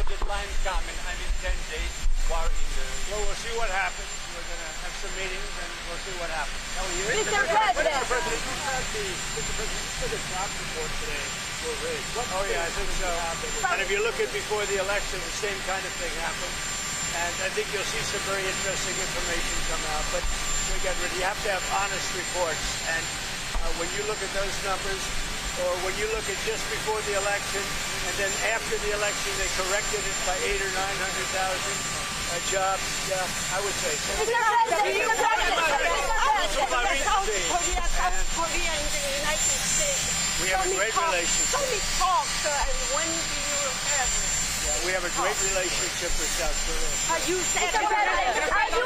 your deadline coming. I mean, 10 days. While in the... Well, we'll see what happens. We're going to have some meetings, and we'll see what happens. Mr. President. Mr. President, you said the job report today were rigged. Oh, yeah, I think so. And if you look at before the election, the same kind of thing happened. And I think you'll see some very interesting information come out. But you have to have honest reports. And when you look at those numbers, or when you look at just before the election, and then after the election they corrected it by 800,000 or 900,000 jobs, yeah, I would say so. Mr. President, South Korea and the United States. We have a great relationship. Tell me talk, sir, and when do you have it? Yeah, we have a great relationship with South Korea. Are you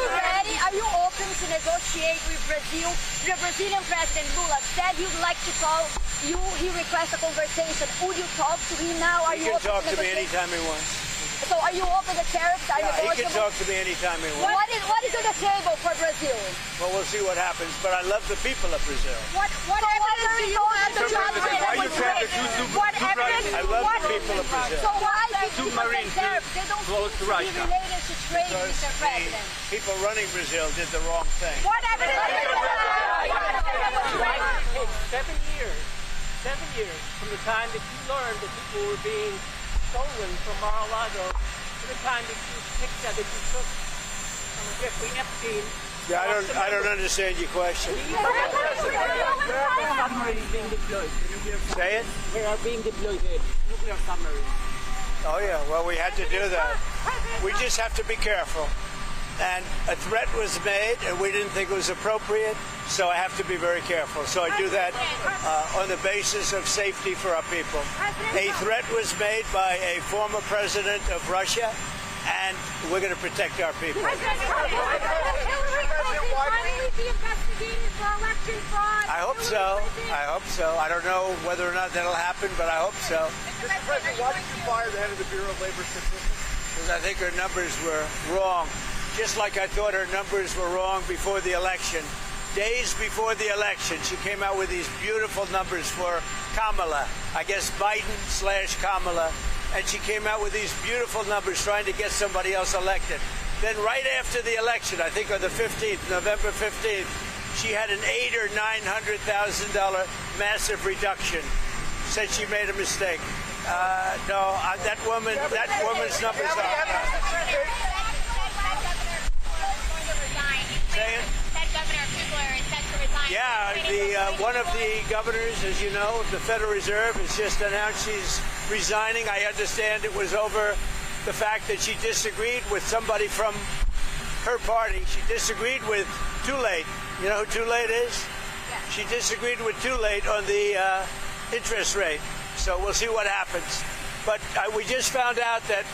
ready? Are you open to negotiate with Brazil? The Brazilian President Lula said he'd like to call you. He requests a conversation. Would you talk to him now? He can talk to me anytime he wants. So are you open to tariffs? He can talk to me anytime he wants. What is on the table for Brazil? Well, we'll see what happens, but I love the people of Brazil. What evidence do you have that I love the people of Brazil. So why do Submarines they don't close to Russia? be related to trade, Mr. President? People running Brazil did the wrong thing. What evidence do you have? 7 years. 7 years from the time that you learned that people were being stolen from Mar-a-Lago to the time that you picked that you took Jeffrey Epstein. Yeah, I don't understand your question. Where are the submarines being deployed? Say it? Where are being deployed nuclear submarines? Oh yeah, well we had to do that. We just have to be careful. And a threat was made, and we didn't think it was appropriate, so I have to be very careful. So I do that on the basis of safety for our people. A threat was made by a former president of Russia, and we're going to protect our people. Hillary Clinton finally be investigated for election fraud. I hope so. I hope so. I don't know whether or not that'll happen, but I hope so. Mr. President, why did you fire the head of the Bureau of Labor Statistics? Because I think her numbers were wrong. Just like I thought her numbers were wrong before the election. Days before the election, she came out with these beautiful numbers for Kamala. I guess Biden/Kamala. And she came out with these beautiful numbers trying to get somebody else elected. Then right after the election, I think on the 15th, November 15th, she had an $800,000 or $900,000 massive reduction. Said she made a mistake. No, that woman's numbers are... Yeah, one of the governors, as you know, of the Federal Reserve has just announced she's resigning. I understand it was over the fact that she disagreed with somebody from her party. She disagreed with Too Late. You know who Too Late is? Yeah. She disagreed with Too Late on the interest rate. So we'll see what happens. But we just found out that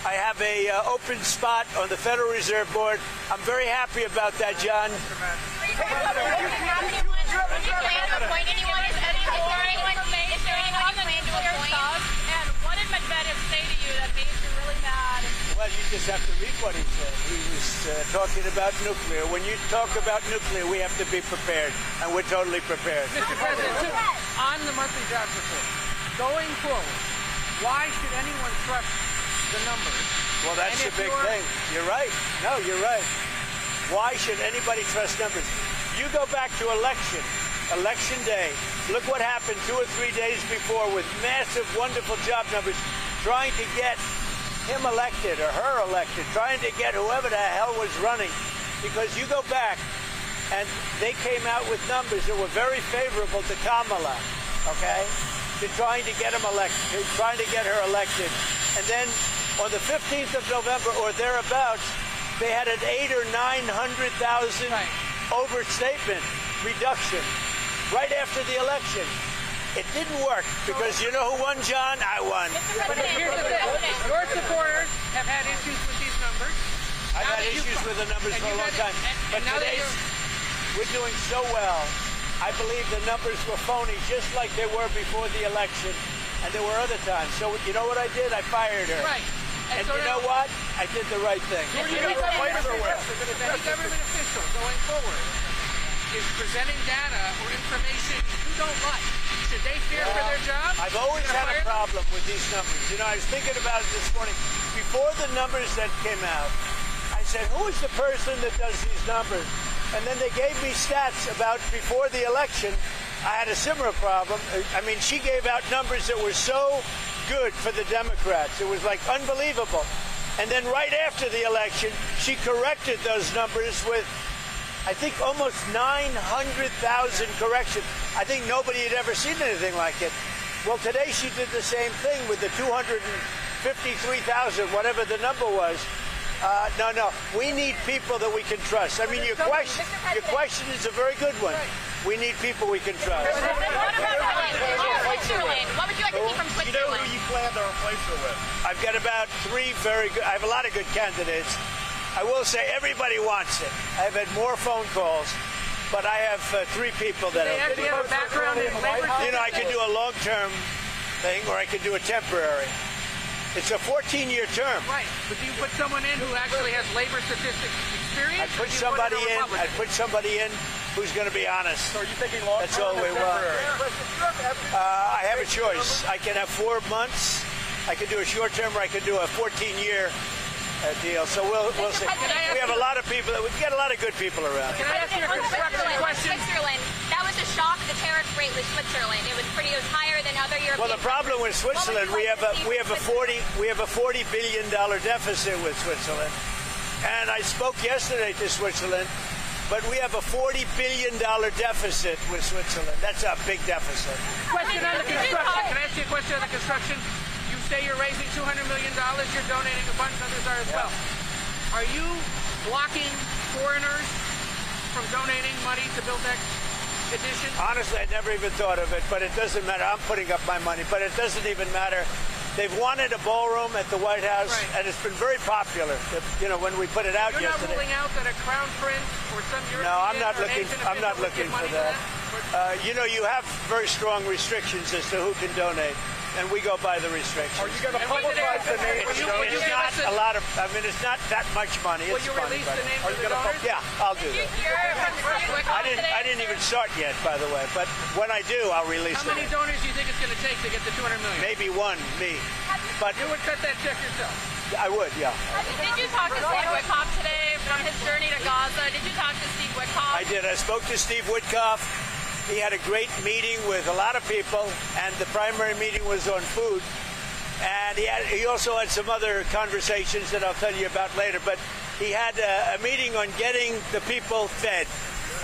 I have a open spot on the Federal Reserve Board. I'm very happy about that, John. Well, you just have to read what he said. He was talking about nuclear. When you talk about nuclear, we have to be prepared, and we're totally prepared. Mr. President, on the monthly jobs report, going forward, why should anyone trust the numbers? Well, that's the big thing. You're right. No, you're right. Why should anybody trust numbers? You go back to election day. Look what happened 2 or 3 days before with massive, wonderful job numbers, trying to get him elected or her elected, trying to get whoever the hell was running. Because you go back, and they came out with numbers that were very favorable to Kamala, okay? To trying to get him elected, trying to get her elected. And then on the 15th of November or thereabouts, they had an $800,000 or $900,000 overstatement reduction right after the election. It didn't work because you know who won, John? I won. But here's the thing. Your supporters have had issues with these numbers. I've had issues with the numbers for a long time. But today's, we're doing so well. I believe the numbers were phony, just like they were before the election. And there were other times. So you know what I did? I fired her. Right. And you know what? I did the right thing. If any government official going forward is presenting data or information you don't like, should they fear for their job? I've always had a problem with these numbers. You know, I was thinking about it this morning. Before the numbers that came out, I said, who is the person that does these numbers? And then they gave me stats about before the election. I had a similar problem. I mean, she gave out numbers that were so good for the Democrats. It was like unbelievable. And then right after the election, she corrected those numbers with, I think, almost 900,000 corrections. I think nobody had ever seen anything like it. Well, today she did the same thing with the 253,000, whatever the number was. No. We need people that we can trust. I mean, your question is a very good one. We need people we can trust. What about Switzerland? What would you like to see from Switzerland? You know who you plan to replace her with? I've got about 3 very good. I have a lot of good candidates. I will say everybody wants it. I've had more phone calls, but I have 3 people that They actually have a background in labor. You know, I could do a long-term thing, or I could do a temporary. It's a 14-year term. Right, but do you put someone in who actually has labor statistics experience? I'd put somebody in. I'd put somebody in who's going to be honest. So are you thinking long-term? That's all we want. I have a choice. I can have 4 months. I could do a short term, or I could do a 14-year deal. So we'll see. We have a lot of people. We've got a lot of good people around. Can I ask you a construction question? Switzerland, that was a shock. The tariff rate with Switzerland. It was higher than other European. Well, the problem with Switzerland, we have a $40 billion deficit with Switzerland, and I spoke yesterday to Switzerland. But we have a $40 billion deficit with Switzerland. That's a big deficit. Question on the construction. Can I ask you a question on the construction? You say you're raising $200 million. You're donating a bunch. Others are as well. Are you blocking foreigners from donating money to build that addition? Honestly, I never even thought of it, but it doesn't matter. I'm putting up my money, but it doesn't even matter. They've wanted a ballroom at the White House, and it's been very popular. You know, when we put it out You're yesterday. You're not ruling out that a crown prince or some European No, I'm not looking. I'm not official looking would for give money that. You know, you have very strong restrictions as to who can donate, and we go by the restrictions. Are you going to publicize the name of the donors? It's not a lot of. I mean, it's not that much money. Will It's you funny, release but the names Are of you the gonna donors? yeah, I'll do that. I didn't even start yet, by the way. But when I do, I'll release How many it. donors do you think it's going to take to get the $200 million? Maybe one, me. But You would cut that check yourself. I would, yeah. Did you talk to Steve Witkoff today from his journey to Gaza? Did you talk to Steve Witkoff? I did. I spoke to Steve Witkoff. He had a great meeting with a lot of people, and the primary meeting was on food. And he also had some other conversations that I'll tell you about later. But he had a meeting on getting the people fed,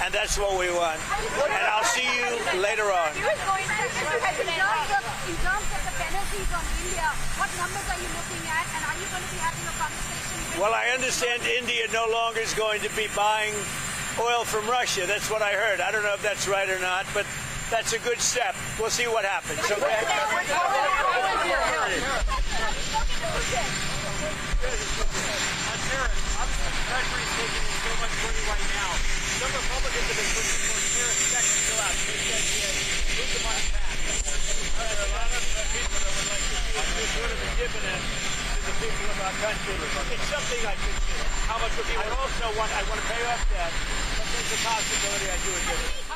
and that's what we want. And I'll see you later on. In terms of the penalties on India, what numbers are you looking at, and are you going to be having a conversation with... Well, I understand India no longer is going to be buying oil from Russia. That's what I heard. I don't know if that's right or not, but that's a good step. We'll see what happens. Okay? On tariffs, obviously the Treasury is taking in so much money right now. Some Republicans have been pushing for tariff checks to go out. They said, move the money back. There are a lot of people that would like to see us do sort of a dividend to the people of our country. It's something I consider. How much would be I also want to pay off debt, but there's a possibility I do a dividend.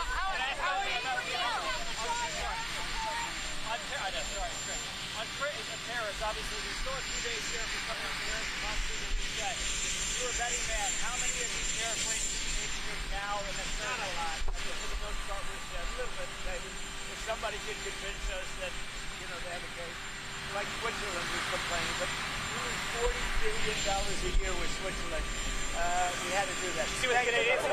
On tariffs, obviously, there's still a few days here for some of the tariffs to possibly be reset. If you're a betting man, how many of these tariff rates do you think you now and then not a lot? I guess for the most part, we'll say a little bit, maybe. If somebody can convince us that, you know, they have a case, like Switzerland was complaining, but we lose $40 billion a year with Switzerland. We had to do that. See what the Canadians